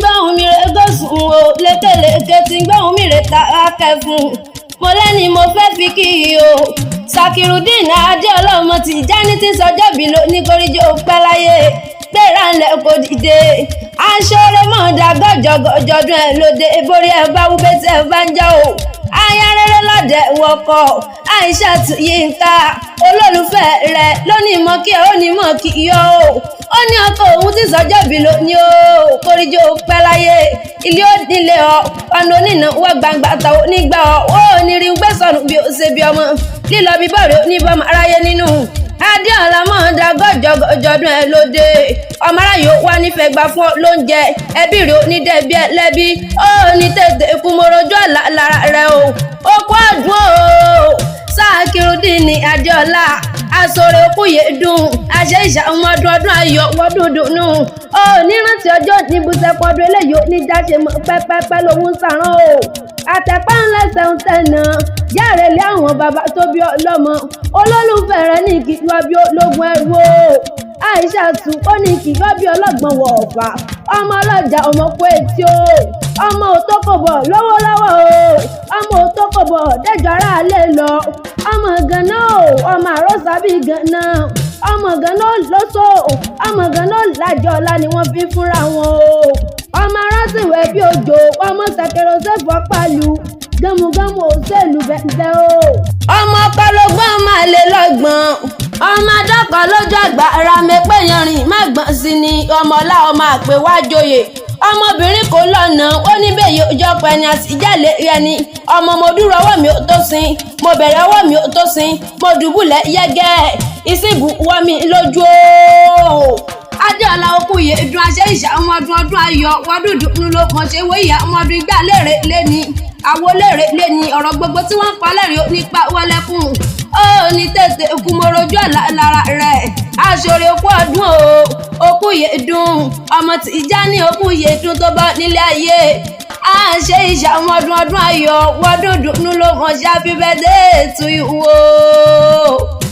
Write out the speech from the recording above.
gbóhùn mi rè gòsùn o lékelèké tí ń gbóhùn mi rè tààrà kẹfún mo lẹ́ni mo fẹ́ fi kí i o Sakirudeen Adéọlá ọmọ Tìjání tí sọjọ́bí ló ní kórìjọ pẹ́ láyé gbéra ńlẹ̀ kò dìde aṣọ́rẹ́ mọ̀ dá gọ́jọ́gọ́jọ́dún ẹ̀ lóde borí ẹ̀ bá wú bẹ́tẹ̀ ẹ̀ bá ń já o aya rere lọ́dẹ̀ wọkọ̀ Aishat Yinka olólùfẹ́ rẹ̀ lónìí mọ́ kí ẹ ó ní mọ́ kí yọ ó ní ọkọ òun tí sọjọ́bí ló ní o kórìjọ pẹ́ láyé ilé ó nílé ọ ọ̀nà onínà wọ gbangba tàwọn onígbà ọ ó ní rí gbẹ́sọ̀nù bí ó ṣe bí ọmọ lílọ bí bọ́ọ̀rẹ́ oníbọ̀mọ̀ aráyé nínú Adéọlá mọ̀ dá gọ́jọ́gọ́jọ́dún ẹ̀ lóde ọmọ aráyé wá nífẹ̀ẹ́ gbà fún lóúnjẹ ẹbí rẹ̀ onídẹ̀ẹ́bí ẹlẹ́bí ó ní tètè kú mo rojú àlá lára rẹ̀ o ó kó àdúró Sakirudeen Adéọlá àsọ̀rọ̀ òkú yé dùn àṣẹ ìṣàwọn ọdún ayọ̀ wọ́dún dùnú ó nírántí ọjọ́ níbùsẹ̀pọ̀dún eléyìí ó ní jáṣe mọ́ pẹ́pẹ́pẹ́ lòún sàrán o àtẹ̀pá ńlẹ́sẹ̀ ń tẹ̀nà yára lé àwọn bàbá tó bí ọlọ́mọ olólùfẹ́ rẹ̀ ní kí wọ́n bí ológun ẹrú o Aishat ó ní kí wọ́n bí ọlọ́gbọ̀n wọ̀ ọ̀fà ọmọ ọlọ́jà ọmọ kó etí o ọmọ òtókòbọ̀ lọ́wọ́lọ́wọ́ o ọmọ òtókòbọ̀ dẹ́jọ́ ara alẹ́ lọ ọmọ gánà o ọmọ àrọ́sàbí gánà ọmọ gánà lọ́sọ̀ ọmọ gánà lájọ́ọ́lá ni wọ́n fi fúnra wọn o ọmọ arásìwẹ̀ bí òjò ọmọ sẹ̀kẹ̀rọ̀ sẹ́fọ̀ pàlù gẹ́mugẹ́mu òṣèlú bẹ́ẹ̀ o. ọmọ ọpọlọgbọ́n máa lè lọ́gbọ̀n ọmọ adọ́kọ̀ lójú àgbà ara mẹ́pẹ́ yanrìn má gbọ̀n sí ni ọmọlá ọmọ àpè wá joyè ọmọbìnrin kò lọ́nà ó ní bẹ́ẹ̀ yóò jọpọ̀ ẹni àtijálẹ̀ ẹni ọmọ mo dúró ọwọ́ mi ò tó sin mo bẹ̀rẹ̀ ọwọ́ mi ò tó sin mo dùbúlẹ̀ yẹ́gẹ́ ìsìnkú wọ́ mi lójú o. Adéọlá okú yé dùn àṣẹ ìṣà ọmọdún ayọ̀ wọ́dún dùnú ló kàn ṣe wé ìyá ọmọdún igbá lérè lẹ́ni àwo lérè lẹ́ni ọ̀rọ̀ gbogbo tí wọ́n pa lẹ́rìn nípa wọlẹ́kùn ó ní tètè kú mo rojú àlá lára rẹ̀ aṣọre okú ọdún o okú yé dùn ọmọ Tìjání okú yé dùn tó bá nílé ayé àṣẹ ìṣà ọmọdún ayọ̀ wọ́dún dùnú ló kàn ṣe happy birthday to you o.